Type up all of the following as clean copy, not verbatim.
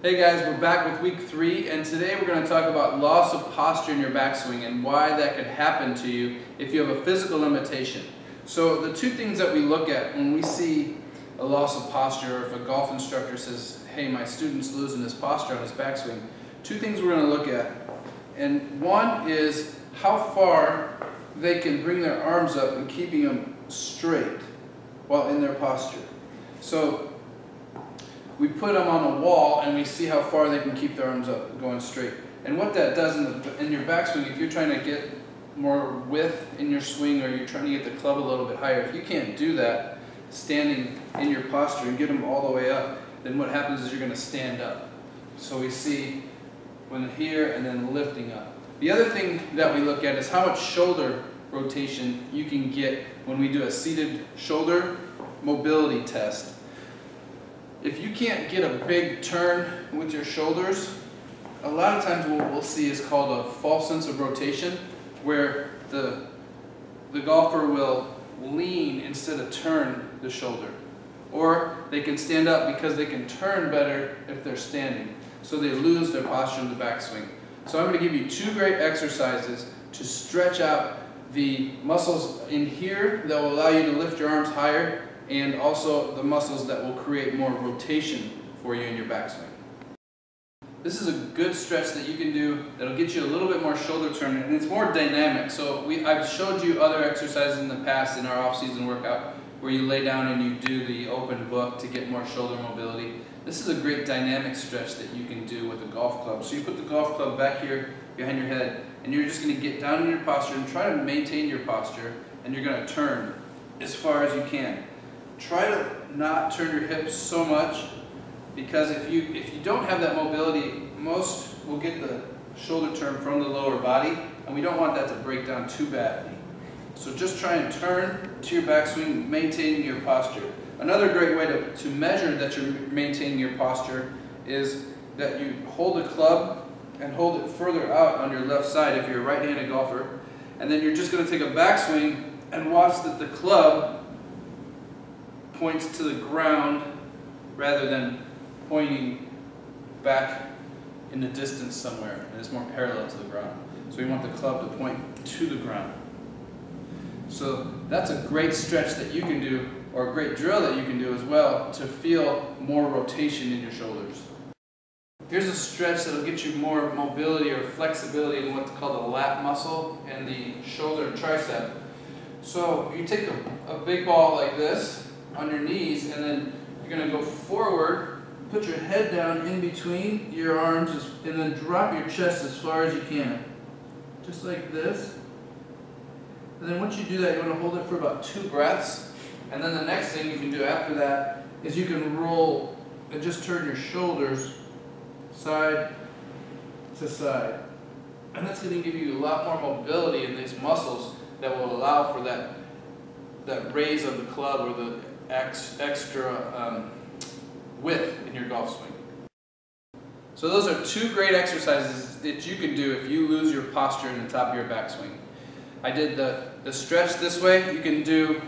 Hey guys, we're back with week 3, and today we're going to talk about loss of posture in your backswing and why that could happen to you if you have a physical limitation. So the two things that we look at when we see a loss of posture, or if a golf instructor says, hey, my student's losing his posture on his backswing, two things we're going to look at. And one is how far they can bring their arms up and keeping them straight while in their posture. So we put them on a wall and we see how far they can keep their arms up going straight. And what that does in your backswing, if you're trying to get more width in your swing or you're trying to get the club a little bit higher, if you can't do that standing in your posture and get them all the way up, then what happens is you're going to stand up. So we see when here and then lifting up. The other thing that we look at is how much shoulder rotation you can get when we do a seated shoulder mobility test. If you can't get a big turn with your shoulders, a lot of times what we'll see is called a false sense of rotation, where the golfer will lean instead of turn the shoulder. Or they can stand up because they can turn better if they're standing. So they lose their posture in the backswing. So I'm going to give you two great exercises to stretch out the muscles in here that will allow you to lift your arms higher, and also the muscles that will create more rotation for you in your backswing. This is a good stretch that you can do that'll get you a little bit more shoulder turn, and it's more dynamic. So I've showed you other exercises in the past in our off-season workout where you lay down and you do the open book to get more shoulder mobility. This is a great dynamic stretch that you can do with a golf club. So you put the golf club back here behind your head, and you're just going to get down in your posture and try to maintain your posture, and you're going to turn as far as you can. Try to not turn your hips so much, because if you don't have that mobility, most will get the shoulder turn from the lower body, and we don't want that to break down too badly. So just try and turn to your backswing, maintaining your posture. Another great way to measure that you're maintaining your posture is that you hold the club and hold it further out on your left side if you're a right-handed golfer, and then you're just going to take a backswing and watch that the club points to the ground rather than pointing back in the distance somewhere, and it's more parallel to the ground. So we want the club to point to the ground. So that's a great stretch that you can do, or a great drill that you can do as well, to feel more rotation in your shoulders. Here's a stretch that'll get you more mobility or flexibility in what's called the lat muscle and the shoulder and tricep. So you take a big ball like this on your knees, and then you're going to go forward, put your head down in between your arms, and then drop your chest as far as you can. Just like this. And then once you do that, you want to hold it for about 2 breaths. And then the next thing you can do after that is you can roll and just turn your shoulders side to side. And that's going to give you a lot more mobility in these muscles that will allow for that raise of the club, or the extra width in your golf swing. So those are two great exercises that you can do if you lose your posture in the top of your backswing. I did the stretch this way. You can do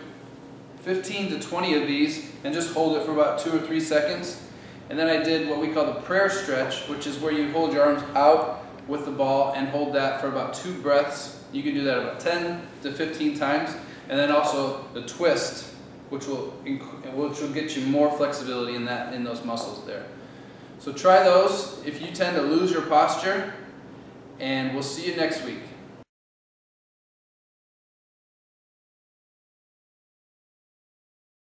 15 to 20 of these and just hold it for about 2 or 3 seconds. And then I did what we call the prayer stretch, which is where you hold your arms out with the ball and hold that for about 2 breaths. You can do that about 10 to 15 times. And then also the twist, which will get you more flexibility in those muscles there. So try those if you tend to lose your posture, and we'll see you next week.